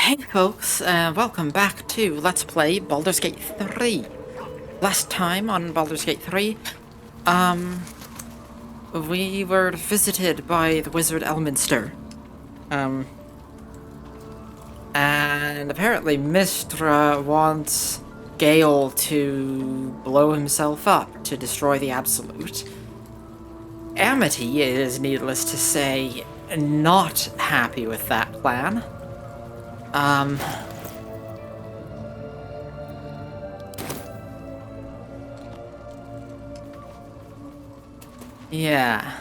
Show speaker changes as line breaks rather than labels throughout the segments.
Hey folks, welcome back to Let's Play Baldur's Gate 3. Last time on Baldur's Gate 3, we were visited by the wizard Elminster. And apparently Mistra wants Gale to blow himself up to destroy the Absolute. Amity is, needless to say, not happy with that plan. Yeah.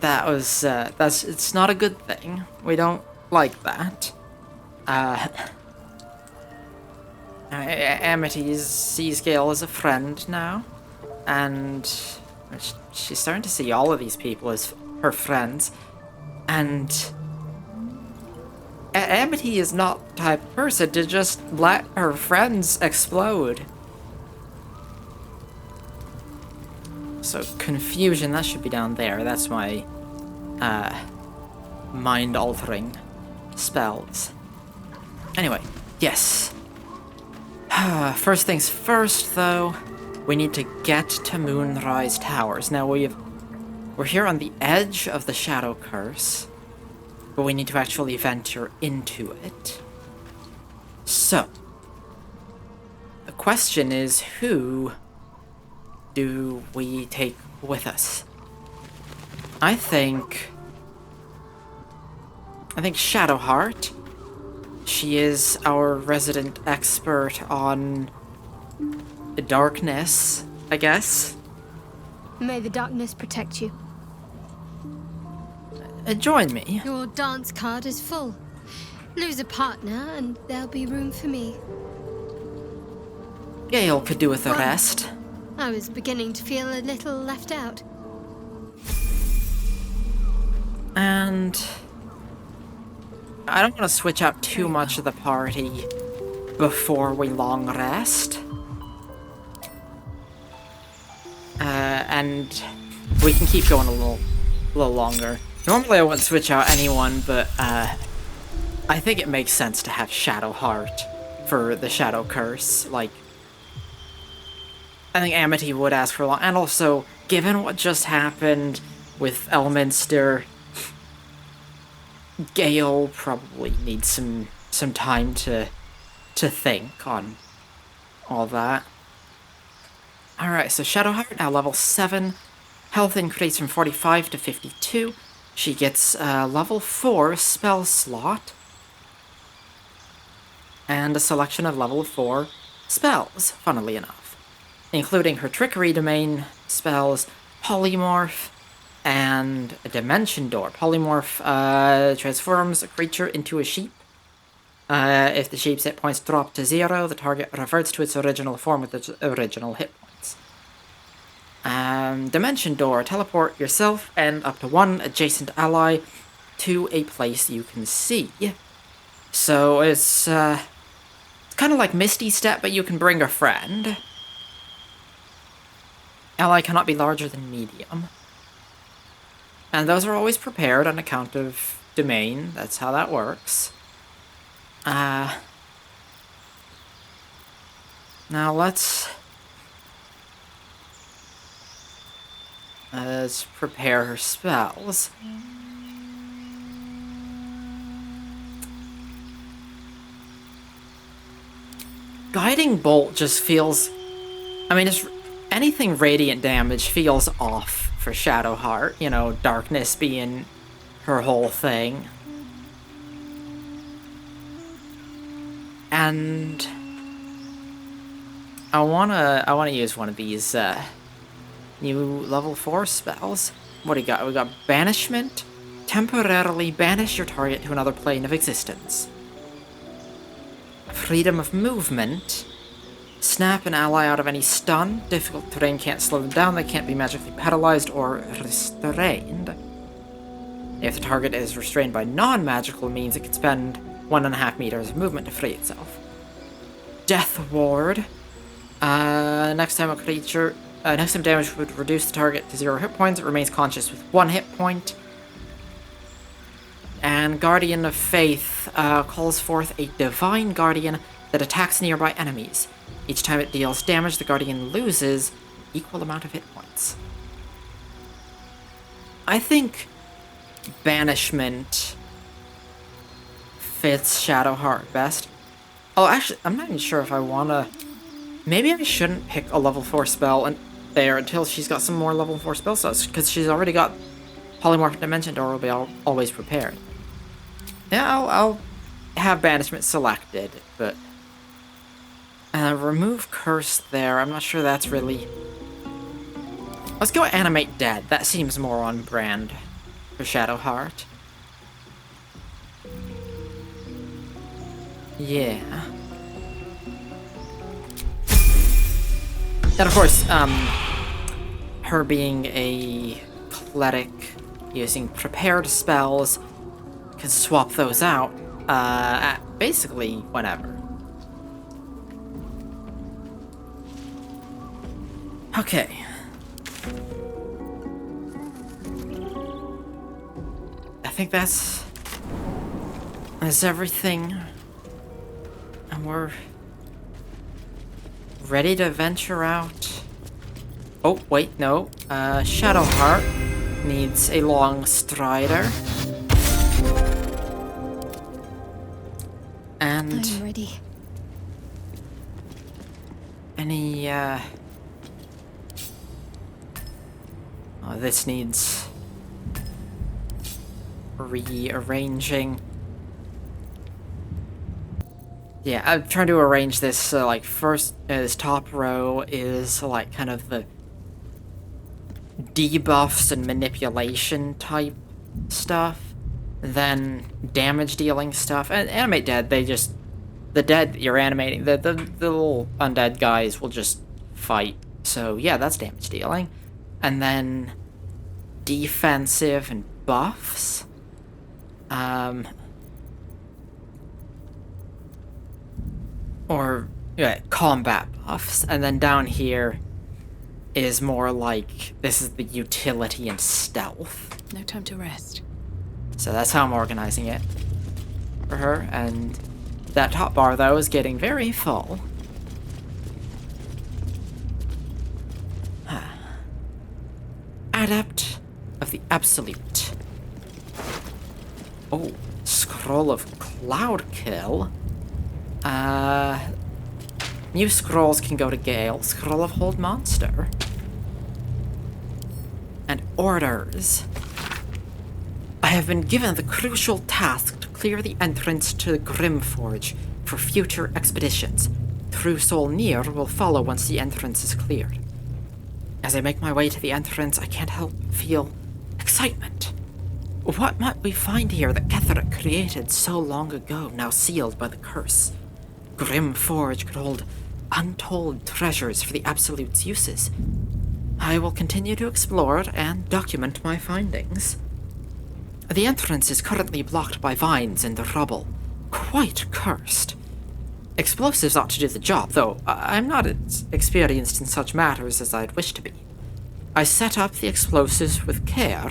It's not a good thing. We don't like that. Amity sees Gale as a friend now, and she's starting to see all of these people as her friends, and Amity is not the type of person to just let her friends explode. So, confusion, that should be down there. That's my, mind-altering spells. Anyway, yes. First things first, though, we need to get to Moonrise Towers. Now, we're here on the edge of the Shadow Curse, but we need to actually venture into it. So, the question is, who do we take with us? I think Shadowheart. She is our resident expert on darkness, I guess.
May the darkness protect you.
Join me.
Your dance card is full. Lose a partner and there'll be room for me.
Gale could do with the rest.
I was beginning to feel a little left out.
And I don't want to switch out too much of the party before we long rest. And we can keep going a little longer. Normally I wouldn't switch out anyone, but I think it makes sense to have Shadowheart for the Shadow Curse. Like, I think Amity would ask for long, and also, given what just happened with Elminster, Gale probably needs some time to think on all that. Alright, so Shadowheart, now level 7. Health increase from 45 to 52. She gets a level 4 spell slot. And a selection of level 4 spells, funnily enough, including her Trickery Domain spells, Polymorph, and a Dimension Door. Polymorph transforms a creature into a sheep. If the sheep's hit points drop to 0, the target reverts to its original form with its original hit points. Dimension Door, teleport yourself and up to one adjacent ally to a place you can see. So it's kind of like Misty Step, but you can bring a friend. Ally cannot be larger than medium. And those are always prepared on account of domain. That's how that works. Now let's prepare her spells. Guiding Bolt just feels... I mean, anything radiant damage feels off for Shadowheart, you know, darkness being her whole thing. And I wanna use one of these new level 4 spells. What do you got? We got Banishment. Temporarily banish your target to another plane of existence. Freedom of Movement. Snap an ally out of any stun. Difficult terrain can't slow them down. They can't be magically paralyzed or restrained. If the target is restrained by non-magical means, it can spend 1.5 meters of movement to free itself. Death Ward. Next time damage would reduce the target to 0 hit points. It remains conscious with 1 hit point. And And Guardian of Faith calls forth a Divine Guardian that attacks nearby enemies. Each time it deals damage, the Guardian loses equal amount of hit points. I think Banishment fits Shadowheart best. Oh, actually, I'm not even sure if I want to... Maybe I shouldn't pick a level 4 spell there until she's got some more level 4 spell slots, because she's already got Polymorph Dimension Door will be always prepared. Yeah, I'll have Banishment selected, but... remove Curse there. I'm not sure that's really... Let's go Animate Dead. That seems more on brand for Shadowheart. Yeah. And of course, her being a cleric using prepared spells can swap those out at basically whenever. Okay. I think that's everything. And we're ready to venture out. Oh, wait, no. Shadowheart needs a long strider. And
I'm ready.
Any, Oh, this needs rearranging. Yeah, I'm trying to arrange this, like, first, this top row is, like, kind of the debuffs and manipulation type stuff. Then damage dealing stuff. And Animate Dead, they just... The dead that you're animating, the little undead guys will just fight. So, yeah, that's damage dealing. And then defensive and buffs. Or, yeah, combat buffs. And then down here is more like, this is the utility and stealth.
No time to rest.
So that's how I'm organizing it for her. And that top bar, though, is getting very full. Adept of the Absolute. Oh, Scroll of Cloud Kill. New scrolls can go to Gale. Scroll of Hold Monster. And orders. I have been given the crucial task to clear the entrance to the Grimforge for future expeditions. True Soul Near will follow once the entrance is cleared. As I make my way to the entrance, I can't help but feel excitement. What might we find here that Ketheric created so long ago, now sealed by the curse? Grimforge could hold untold treasures for the Absolute's uses. I will continue to explore it and document my findings. The entrance is currently blocked by vines and rubble. Quite cursed. Explosives ought to do the job, though I'm not as experienced in such matters as I'd wish to be. I set up the explosives with care,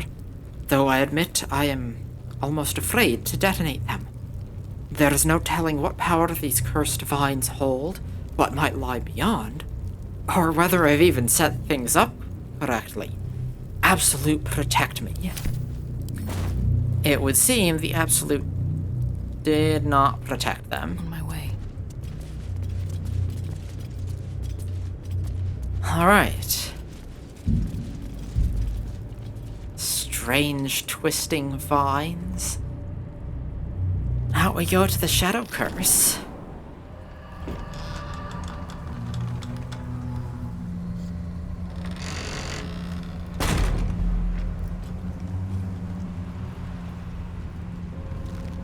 though I admit I am almost afraid to detonate them. There is no telling what power these cursed vines hold, what might lie beyond, or whether I've even set things up correctly. Absolute, protect me. It would seem the Absolute did not protect them.
On my way.
Alright. Strange twisting vines. Out we go to the Shadow Curse.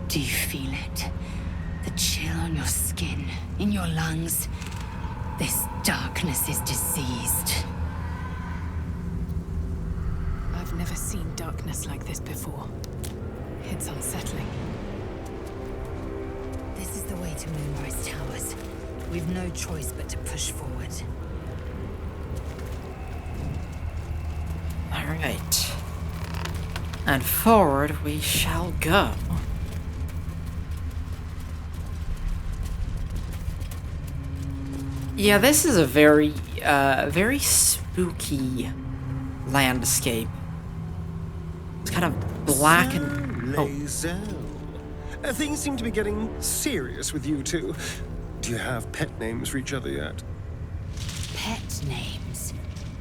Do you feel it? The chill on your skin, in your lungs. This darkness is diseased.
I've never seen darkness like this before. It's unsettling.
This is the way to Moonrise Towers. We've no choice but to push forward.
Alright. And forward we shall go. Yeah, this is a very, very spooky landscape. It's kind of black and...
So,
Oh,
Lae'zel. Things seem to be getting serious with you two. Do you have pet names for each other yet?
Pet names.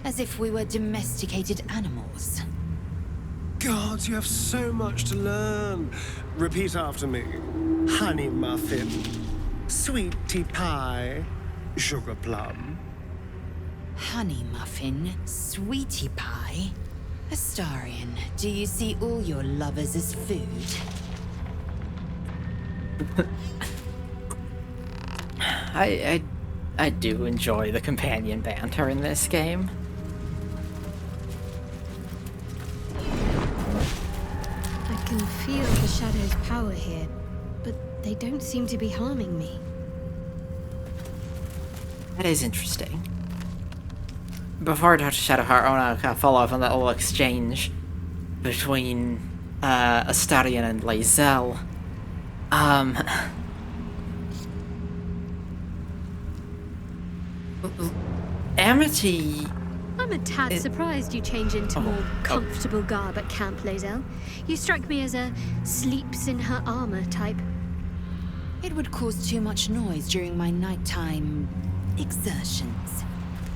As if we were domesticated animals.
God, you have so much to learn. Repeat after me. Honey muffin, sweetie pie, sugar plum.
Honey muffin, sweetie pie. Astarion, do you see all your lovers as food?
I do enjoy the companion banter in this game.
I can feel the shadow's power here, but they don't seem to be harming me.
That is interesting. Before I talk to Shadowheart, I want to kind of follow up on that little exchange between Astarion and Lae'zel. Amity...
I'm a tad surprised you change into more comfortable garb at Camp Lae'zel. You strike me as a sleeps in her armor type.
It would cause too much noise during my nighttime exertions.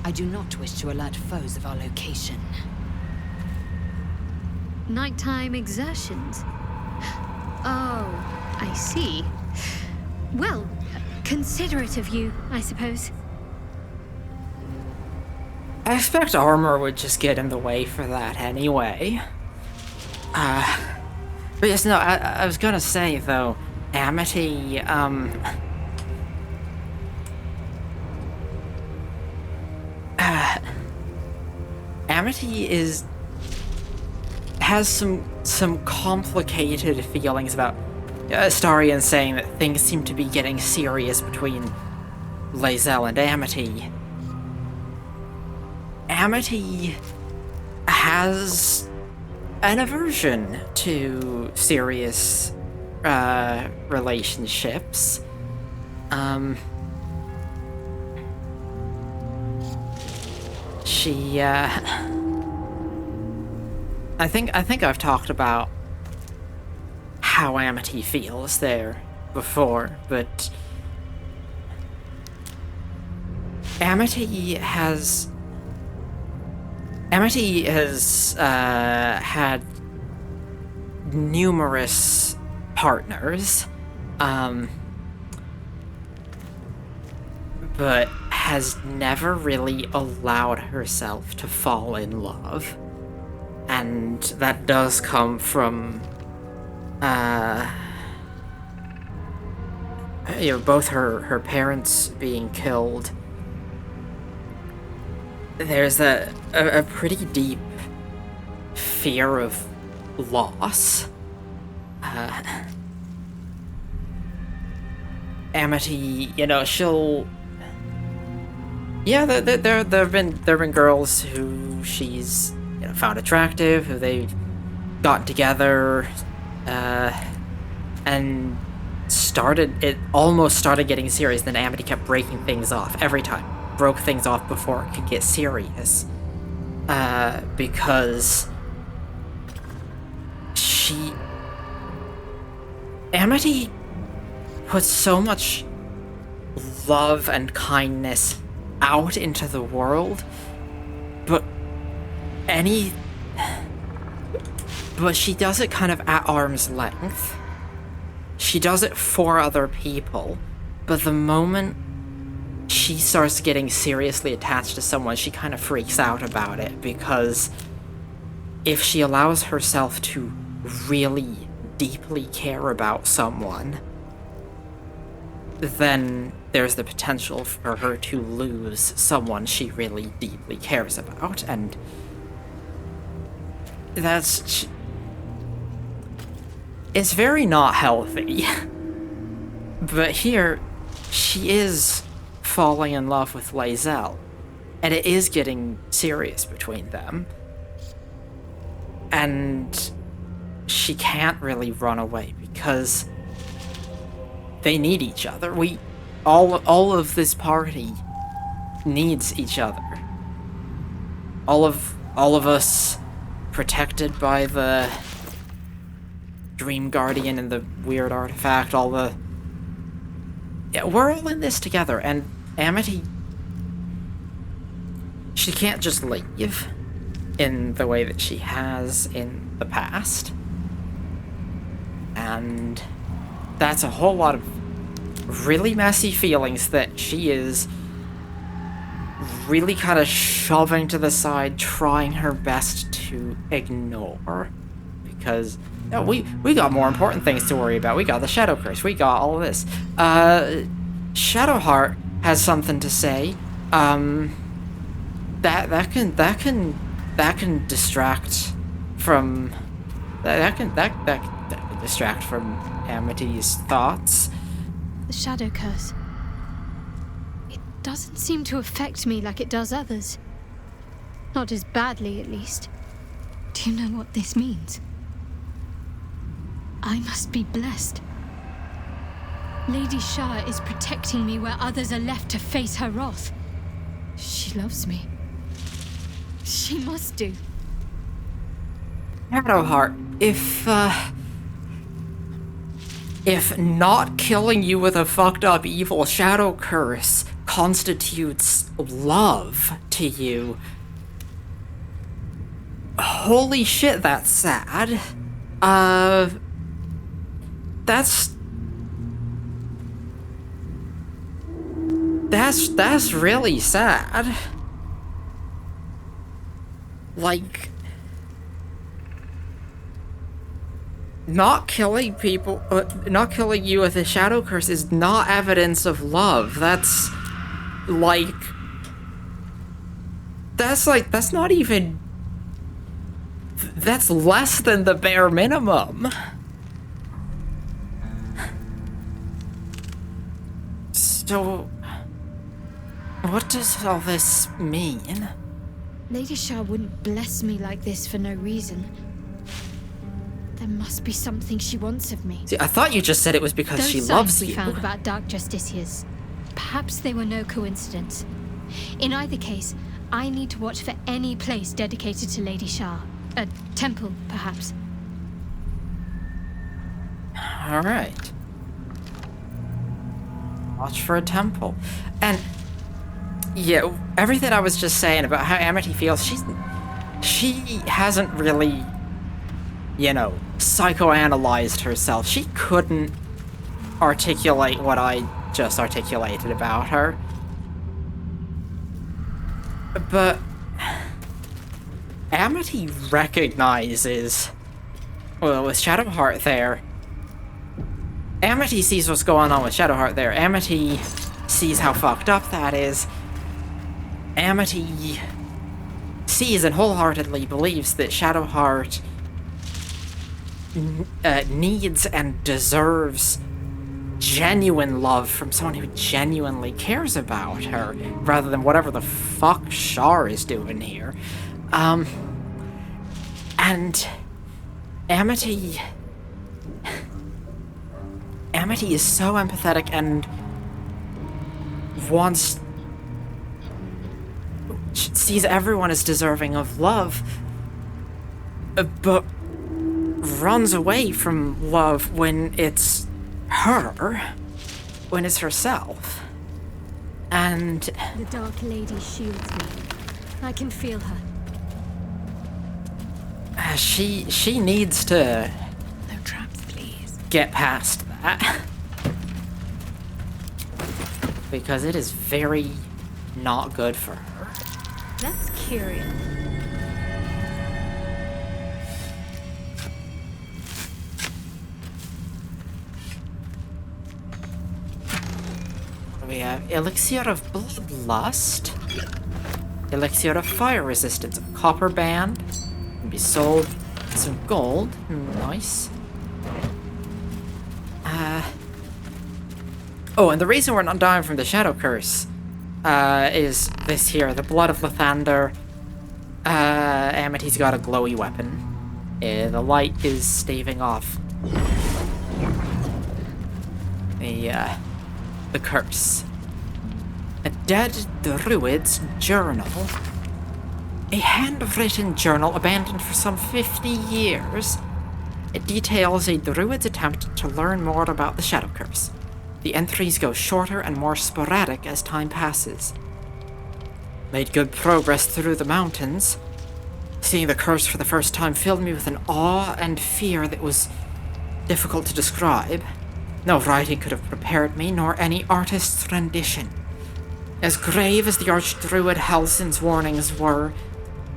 I do not wish to alert foes of our location.
Nighttime exertions? Oh, I see. Well, considerate of you, I suppose.
I expect armor would just get in the way for that anyway. But yes, no, I was gonna say, though, Amity, Amity has some complicated feelings about Astarion saying that things seem to be getting serious between Lae'zel and Amity. Amity has an aversion to serious relationships. She I think I've talked about how Amity feels there before, but Amity has had numerous partners, but has never really allowed herself to fall in love. And that does come from, both her parents being killed. There's a pretty deep fear of loss. Amity, she'll... Yeah, there have been girls who she's found attractive, who they've got together, and almost started getting serious. Then Amity kept breaking things off every time. Broke things off before it could get serious, because Amity puts so much love and kindness out into the world, but she does it kind of at arm's length. She does it for other people, but the moment she starts getting seriously attached to someone, she kind of freaks out about it, because if she allows herself to really deeply care about someone, then there's the potential for her to lose someone she really deeply cares about, and it's very not healthy. But here, she is falling in love with Lae'zel, and it is getting serious between them, and she can't really run away because they need each other. All of this party needs each other. All of us protected by the Dream Guardian and the weird artifact, yeah, we're all in this together, and Amity, she can't just leave in the way that she has in the past. And that's a whole lot of really messy feelings that she is really kind of shoving to the side, trying her best to ignore. Because we got more important things to worry about. We got the Shadow Curse. We got all of this. Shadowheart has something to say. That can distract from that can distract from Amity's thoughts.
The Shadow Curse. It doesn't seem to affect me like it does others. Not as badly, at least. Do you know what this means? I must be blessed. Lady Shah is protecting me where others are left to face her wrath. She loves me. She must do.
Shadowheart, if not killing you with a fucked up evil shadow curse constitutes love to you, holy shit, that's sad. That's really sad. Like, not killing people, not killing you with a shadow curse is not evidence of love. That's not even, that's less than the bare minimum. So, what does all this mean?
Lady Shah wouldn't bless me like this for no reason. There must be something she wants of me.
See, I thought you just said it was because
Those
she
signs
loves
we
you.
found about Dark Justiciars. Perhaps they were no coincidence. In either case, I need to watch for any place dedicated to Lady Shah. A temple, perhaps.
Alright. Watch for a temple. And yeah, everything I was just saying about how Amity feels, she hasn't really, you know, psychoanalyzed herself. She couldn't articulate what I just articulated about her. But Amity recognizes, well, with Shadowheart there, Amity sees what's going on with Shadowheart there. Amity sees how fucked up that is. Amity sees and wholeheartedly believes that Shadowheart needs and deserves genuine love from someone who genuinely cares about her, rather than whatever the fuck Shar is doing here. And Amity is so empathetic and sees everyone as deserving of love, but runs away from love when it's her, when it's herself. And
The Dark Lady shields me. I can feel her.
she needs to
No traps, please.
get past that. Because it is very not good for her.
That's curious.
We have Elixir of Bloodlust, Elixir of Fire Resistance, a copper band, can be sold for some gold. Nice. Oh, and the reason we're not dying from the Shadow Curse is this here, the Blood of Lathander. Amity's got a glowy weapon. The light is staving off the curse. A dead druid's journal. A handwritten journal abandoned for some 50 years. It details a druid's attempt to learn more about the Shadow Curse. The entries go shorter and more sporadic as time passes. Made good progress through the mountains. Seeing the curse for the first time filled me with an awe and fear that was difficult to describe. No writing could have prepared me, nor any artist's rendition. As grave as the Archdruid Halsin's warnings were,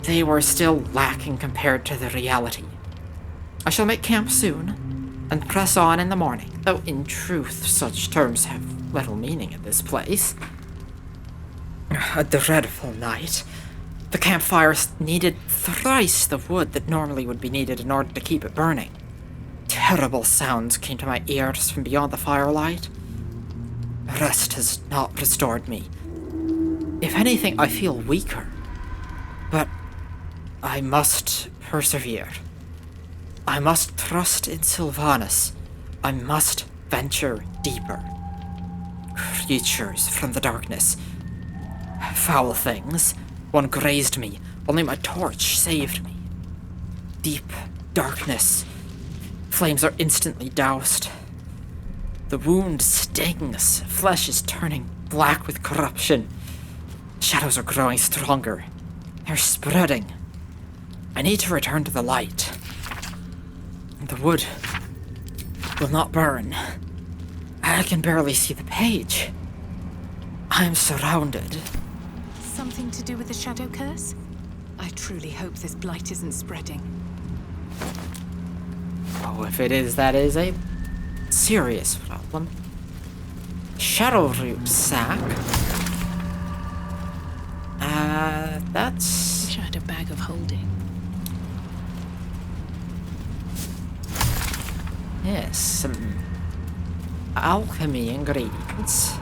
they were still lacking compared to the reality. I shall make camp soon, and press on in the morning, though in truth such terms have little meaning at this place. A dreadful night. The campfire needed thrice the wood that normally would be needed in order to keep it burning. Terrible sounds came to my ears from beyond the firelight. Rest has not restored me. If anything, I feel weaker. But I must persevere. I must trust in Sylvanas. I must venture deeper. Creatures from the darkness. Foul things. One grazed me. Only my torch saved me. Deep darkness. Flames are instantly doused. The wound stings. Flesh is turning black with corruption. Shadows are growing stronger. They're spreading. I need to return to the light. The wood will not burn. I can barely see the page. I am surrounded.
Something to do with the Shadow Curse? I truly hope this blight isn't spreading.
Oh, if it is, that is a serious problem. Shadow root sack. That's...
Wish I had a bag of holding.
Yes, some alchemy ingredients.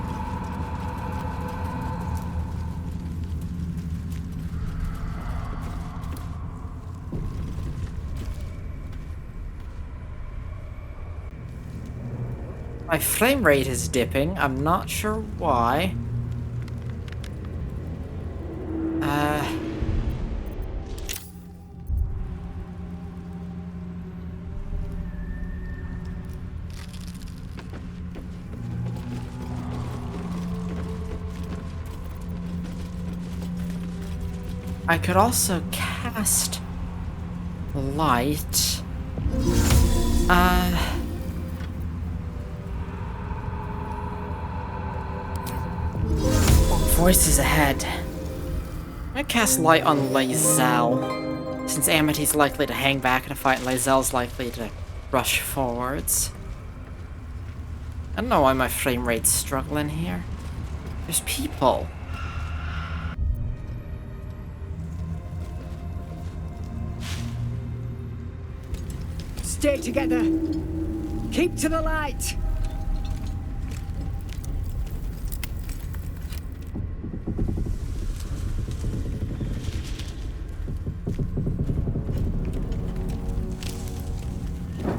My frame rate is dipping. I'm not sure why. I could also cast light. Voices ahead. I cast light on Lae'zel, since Amity's likely to hang back in a fight and Lae'zel's likely to rush forwards. I don't know why my frame rate's struggling here. There's people.
Stay together. Keep to the light.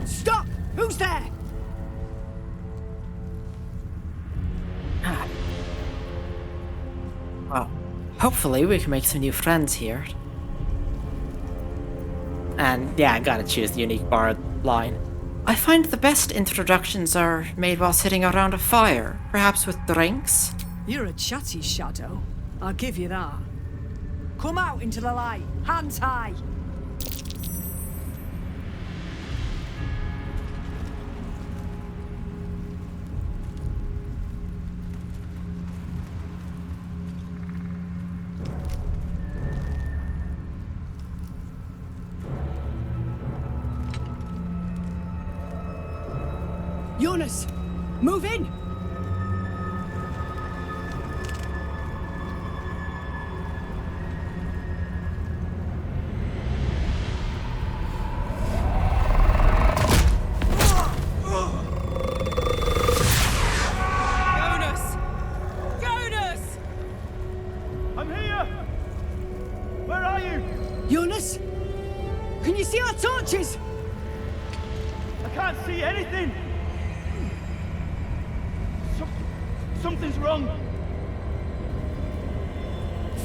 Stop! Who's there?
Well, hopefully we can make some new friends here. And yeah, I gotta choose the unique bard line. I find the best introductions are made while sitting around a fire, perhaps with drinks.
You're a chatty shadow. I'll give you that. Come out into the light, hands high. Jonas, move in!
Jonas! Jonas!
I'm here! Where are you?
Jonas? Can you see our torches?
I can't see anything! Something's wrong.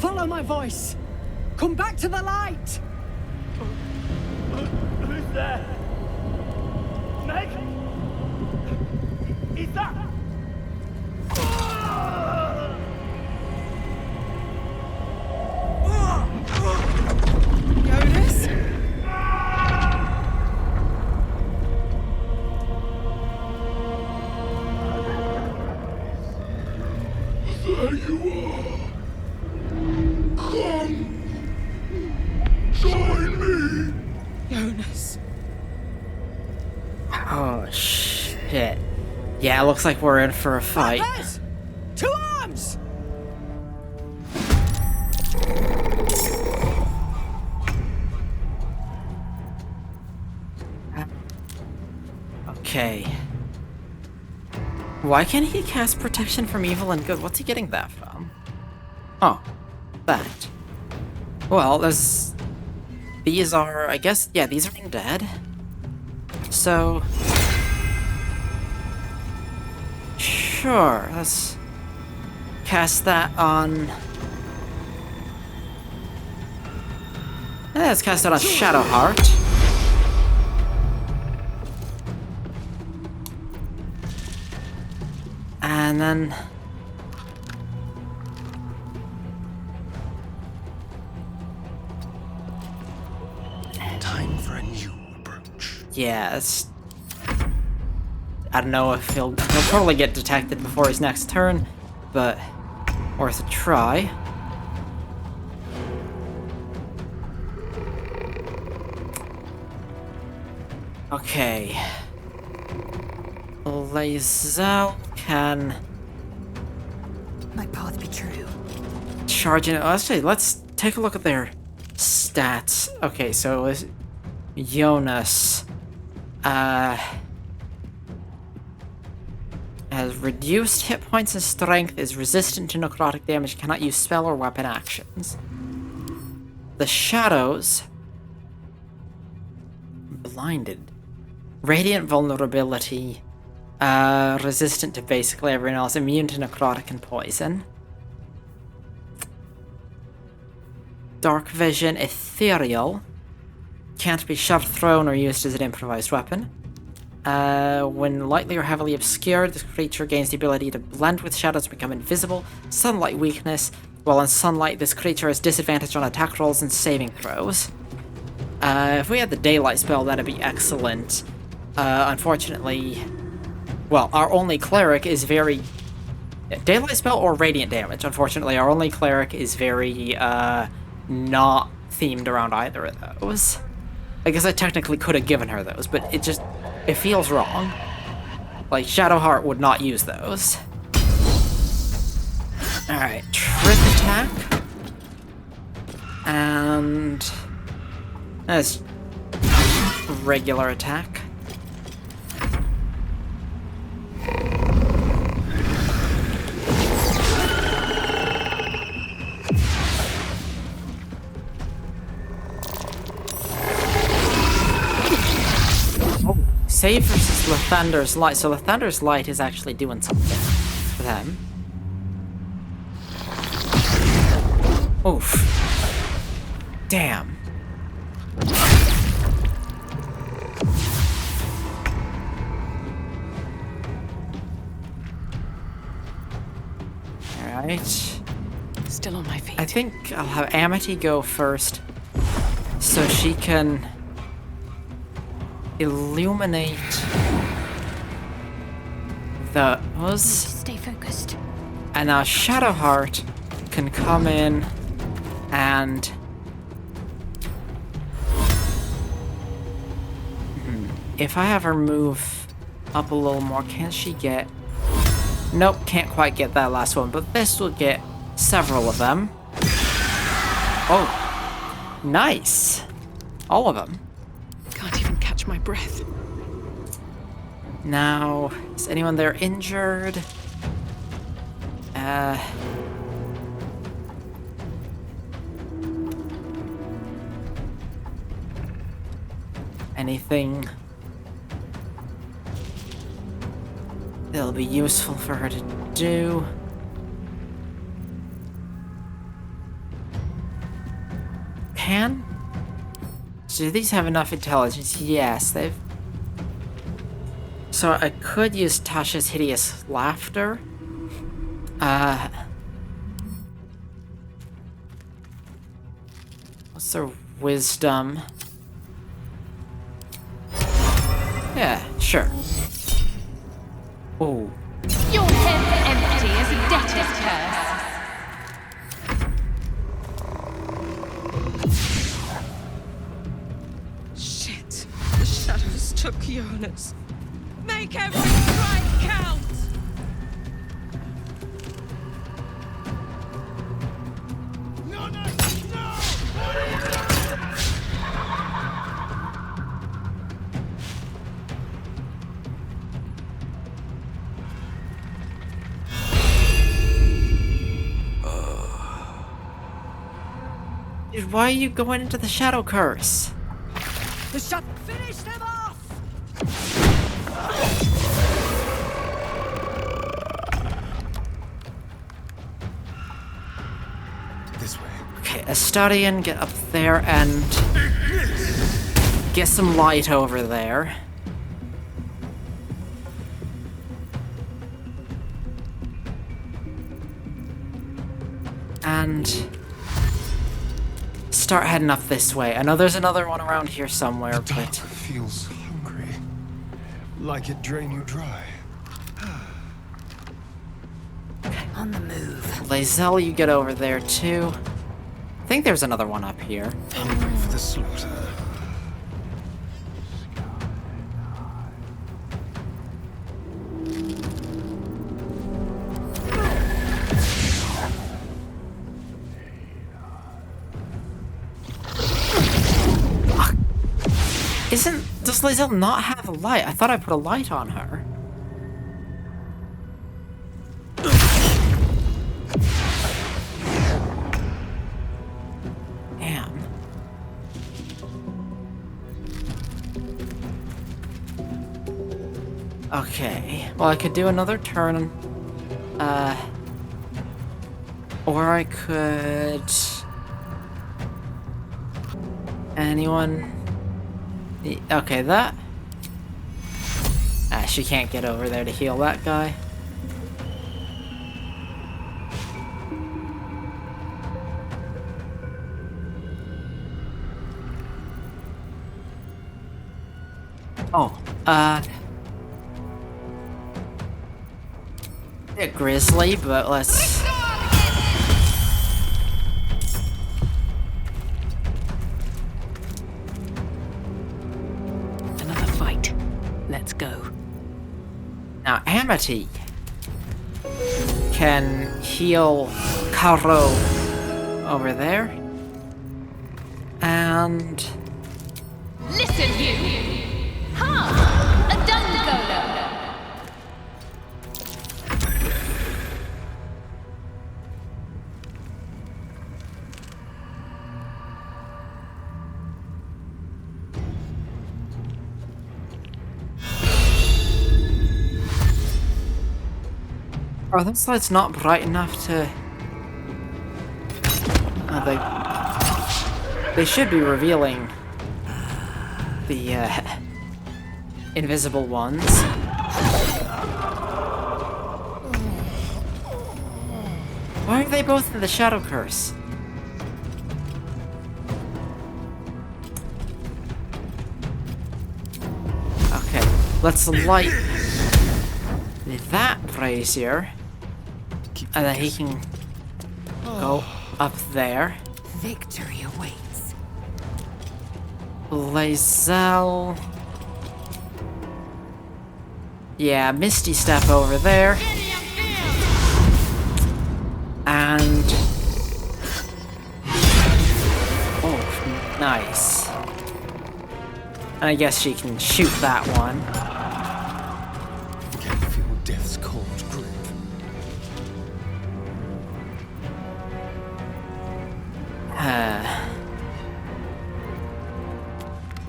Follow my voice. Come back to the light.
Who's there? Meg? Is that...
Jonas?
There you are. Come. Join me.
Jonas.
Oh, shit. Yeah, it looks like we're in for a fight.
Brothers! To arms!
Okay. Why can't he cast protection from evil and good? What's he getting that from? Oh, that. Well, there's... These are, I guess, yeah, these are undead. So... Sure, let's cast that on... Let's cast it on Shadowheart. And then...
Time for a new approach.
Yeah, it's... I don't know if he'll probably get detected before his next turn, but worth a try. Okay. Lae'zel can
My path be true.
charge in. Actually, let's take a look at their stats. Okay, so it was Jonas has reduced hit points and strength, is resistant to necrotic damage, cannot use spell or weapon actions. The Shadows, blinded, radiant vulnerability, resistant to basically everyone else, immune to necrotic and poison. Dark vision, ethereal, can't be shoved, thrown, or used as an improvised weapon. When lightly or heavily obscured, this creature gains the ability to blend with shadows and become invisible. Sunlight weakness. While in sunlight, this creature has disadvantage on attack rolls and saving throws. If we had the daylight spell, that'd be excellent. Unfortunately, well, our only cleric is very... Daylight spell or radiant damage. Unfortunately, our only cleric is very, not themed around either of those. I guess I technically could have given her those, but it feels wrong. Like, Shadowheart would not use those. Alright, trip attack. And... that's regular attack. Save versus Lathander's Light. So Lathander's Light is actually doing something for them. Oof. Damn. Alright.
Still on my feet.
I think I'll have Amity go first, so she can illuminate those.
Stay focused.
And now Shadowheart can come in and... If I have her move up a little more, can she get... Nope, can't quite get that last one, but this will get several of them. Oh, nice. All of them.
Can't even catch my breath.
Now, is anyone there injured? Anything that'll be useful for her to do? can... Do these have enough intelligence? Yes, they've... So I could use Tasha's hideous laughter. What's their wisdom? Yeah, sure. Ooh.
Your head empty as a debtor's curse.
Shit. The shadows took Jonas. Make every strike count!
Dude, why are you going into the Shadow Curse?
The shot. Finish them off!
This way.
Okay, Astarion, get up there and get some light over there. And start heading up this way. I know there's another one around here somewhere,
The dark
but...
feels hungry. Like it drain you dry.
On the move.
Lae'zel, you get over there too. I think there's another one up here.
Hungry for the slaughter.
Does Lae'zel not have a light? I thought I put a light on her. Damn. Okay. Well, I could do another turn. Or I could... Anyone... Okay, that... she can't get over there to heal that guy. Oh, a grizzly, but let's...
Another fight. Let's go.
Now, Amity can heal Karo over there. And...
Listen, you! Ha! A dung golem!
Oh, this light's not bright enough to... They should be revealing the, invisible ones. Why are they both in the Shadow Curse? Okay, let's light that brazier. And then he can go up there.
Victory awaits.
Lae'zel. Yeah, Misty Step over there. And... Oh, nice. And I guess she can shoot that one.
Can feel death's cold grip.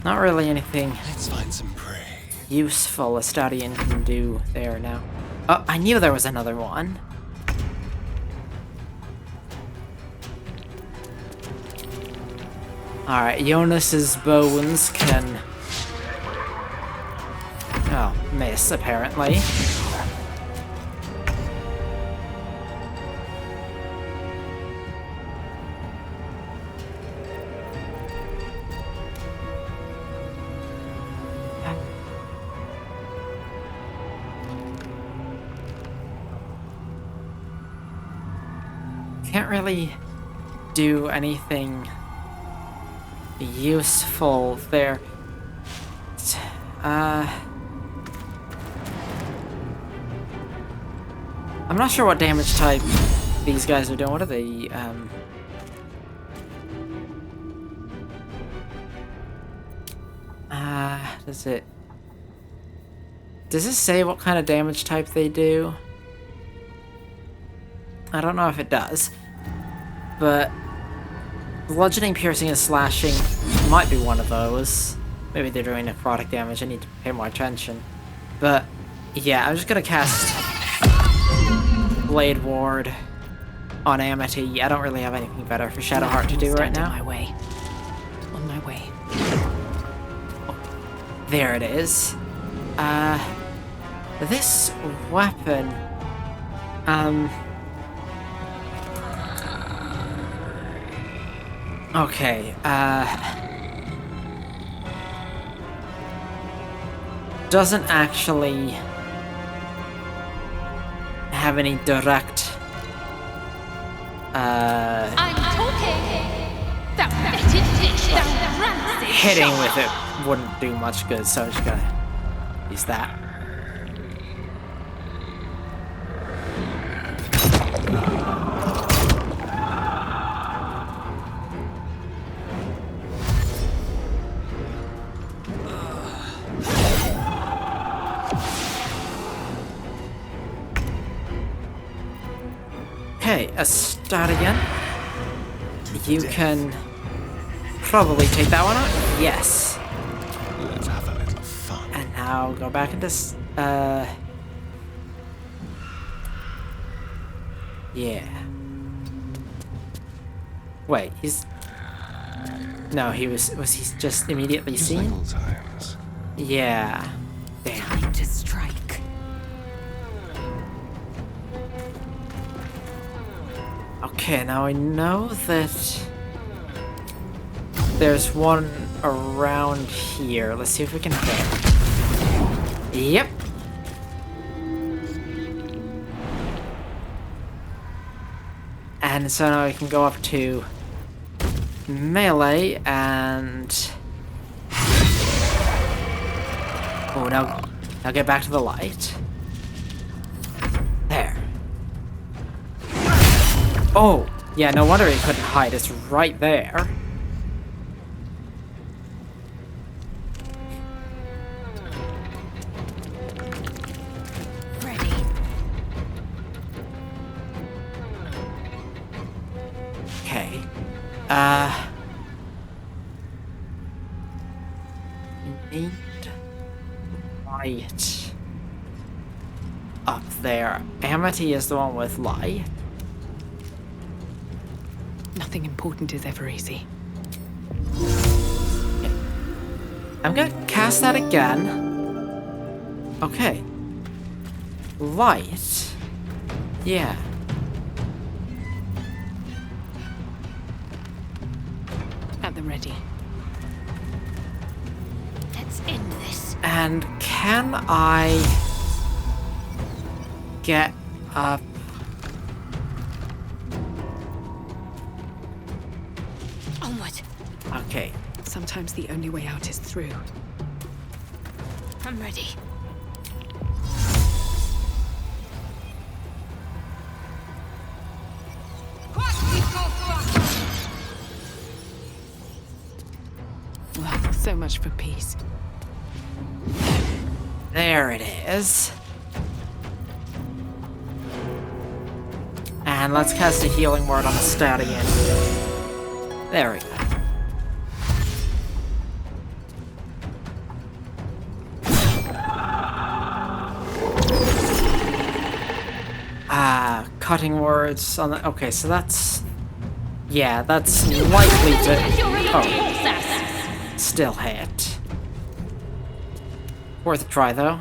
Not really anything
Let's find some prey.
useful Astarion can do there now. Oh, I knew there was another one. Alright, Jonas's bones can... Oh, miss, apparently. Can't really do anything useful there. I'm not sure what damage type these guys are doing. What are they, does it say what kind of damage type they do? I don't know if it does, but bludgeoning, piercing, and slashing might be one of those. Maybe they're doing necrotic damage. I need to pay more attention. But yeah, I'm just gonna cast Blade Ward on Amity. I don't really have anything better for Shadowheart to do right now.
On my way. On my way.
There it is. This weapon, okay, doesn't actually have any direct,
I'm talking! That fetid fish, that rancid
hitting
shot.
with it wouldn't do much good, so I'm just gonna use that. Okay, a start again. You can probably take that one out. Yes.
Let's have a little fun.
And now go back into yeah. Wait, he's... No, he was he just immediately seen?
Old times.
Yeah. Damn.
Time to strike.
Okay, now I know that there's one around here. Let's see if we can hit. Yep. And so now I can go up to melee and... Oh, now get back to the light. There. Oh, yeah, no wonder it couldn't hide. It's right there.
Ready.
Okay. We need light up there. Amity is the one with light.
Nothing important is ever easy.
Okay. I'm gonna cast that again. Okay. Light. Yeah.
At the ready.
Let's end this.
And can I get up?
Onward.
Okay.
Sometimes the only way out is through.
I'm ready.
Well, so much for peace.
There it is. And let's cast a healing word on the stat again. There we go. Cutting words on the... Okay, so that's... Yeah, that's likely to... Oh. Still hit. Worth a try, though.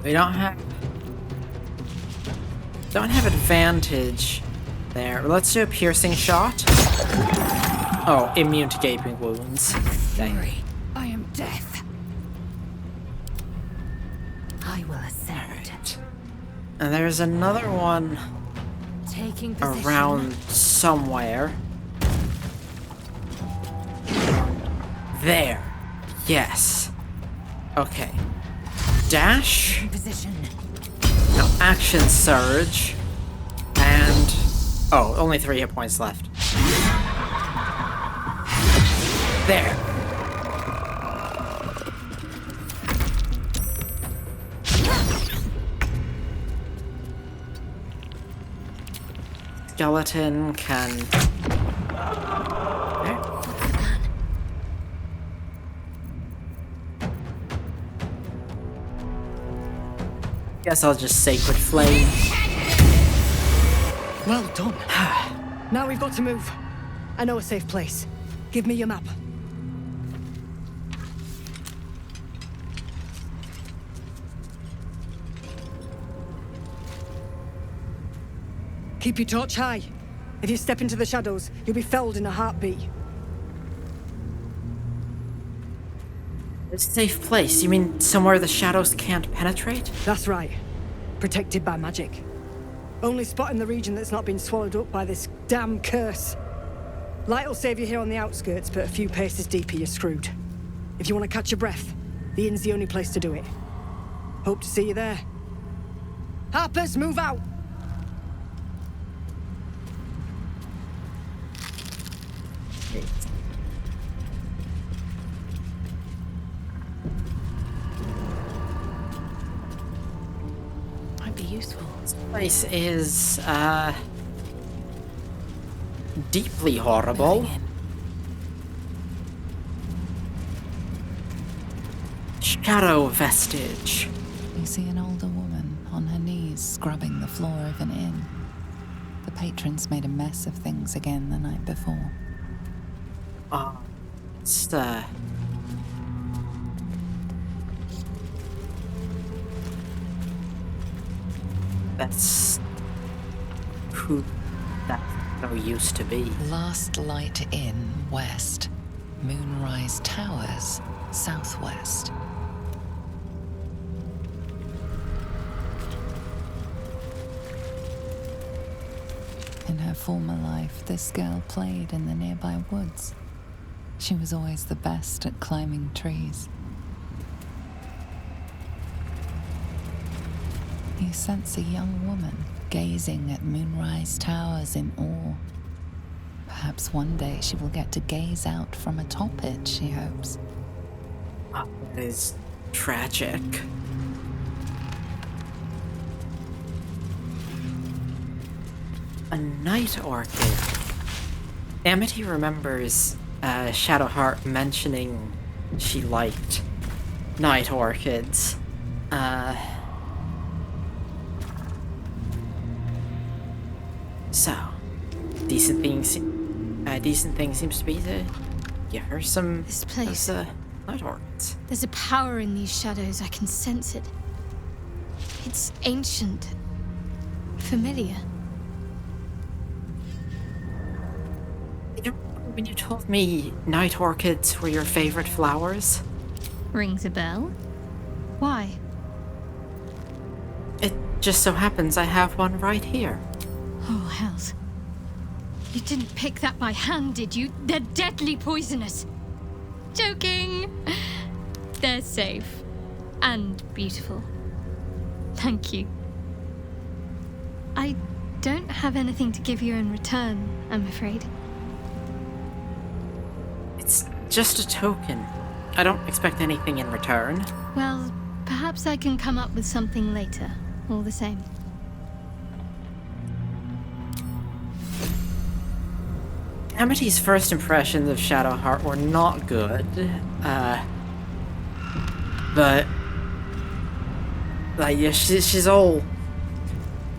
We don't have advantage there. Let's do a piercing shot. Oh, immune to gaping wounds. Dang.
I am death. I will ascend.
Alright. And there's another one
Taking position.
around somewhere. There. Yes. Okay. Dash.
Position.
No, action surge. And... oh, only 3 hit points left. There. Skeleton can... there. Guess I'll just Sacred Flame.
Well done. Now we've got to move. I know a safe place. Give me your map. Keep your torch high. If you step into the shadows, you'll be felled in a heartbeat.
A safe place? You mean somewhere the shadows can't penetrate?
That's right. Protected by magic. Only spot in the region that's not been swallowed up by this damn curse. Light will save you here on the outskirts, but a few paces deeper you're screwed. If you want to catch your breath, the inn's the only place to do it. Hope to see you there. Harpers, move out!
Might be useful.
This place is, deeply horrible. Shadow vestige.
You see an older woman on her knees scrubbing the floor of an inn. The patrons made a mess of things again the night before.
It's, that's who that no used to be.
Last Light Inn, west. Moonrise Towers, southwest. In her former life, this girl played in the nearby woods. She was always the best at climbing trees. You sense a young woman gazing at Moonrise Towers in awe. Perhaps one day she will get to gaze out from atop it, she hopes.
That is tragic. A night orchid. Amity remembers Shadowheart mentioning she liked night orchids. So, decent thing seems to be to give her some
This place.
Night orchids.
There's a power in these shadows. I can sense it. It's ancient. Familiar.
When you told me night orchids were your favorite flowers,
Rings a bell? Why?
it just so happens I have one right here.
Oh, hells. You didn't pick that by hand, did you? They're deadly poisonous. Joking. They're safe. And beautiful. Thank you. I don't have anything to give you in return, I'm afraid.
It's just a token. I don't expect anything in return.
Well, perhaps I can come up with something later, all the same.
Amity's first impressions of Shadowheart were not good, but like, yeah, she's all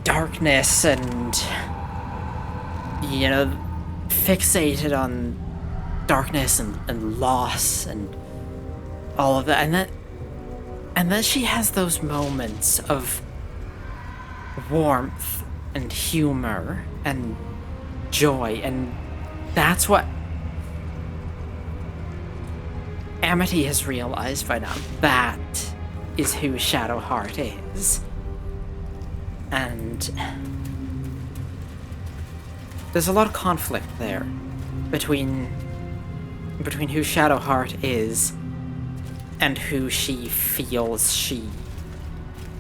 darkness and, you know, fixated on darkness and loss and all of that, and then she has those moments of warmth and humor and joy, and that's what Amity has realized by now. That is who Shadowheart is. And there's a lot of conflict there between who Shadowheart is and who she feels she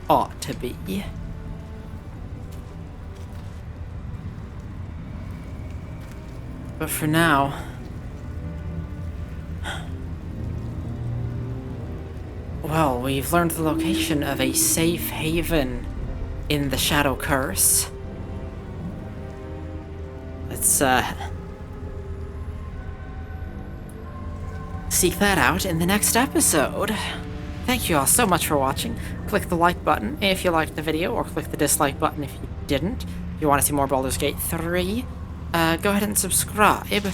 ought to be. But for now, well, we've learned the location of a safe haven in the Shadow Curse. Let's, seek that out in the next episode. Thank you all so much for watching. Click the like button if you liked the video, or click the dislike button if you didn't. If you want to see more Baldur's Gate 3, go ahead and subscribe.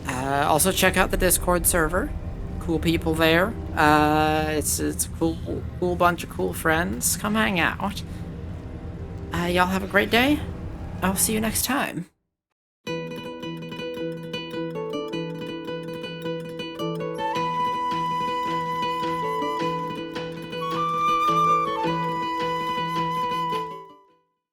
Also check out the Discord server. Cool people there. It's a cool bunch of cool friends. Come hang out. Y'all have a great day. I'll see you next time.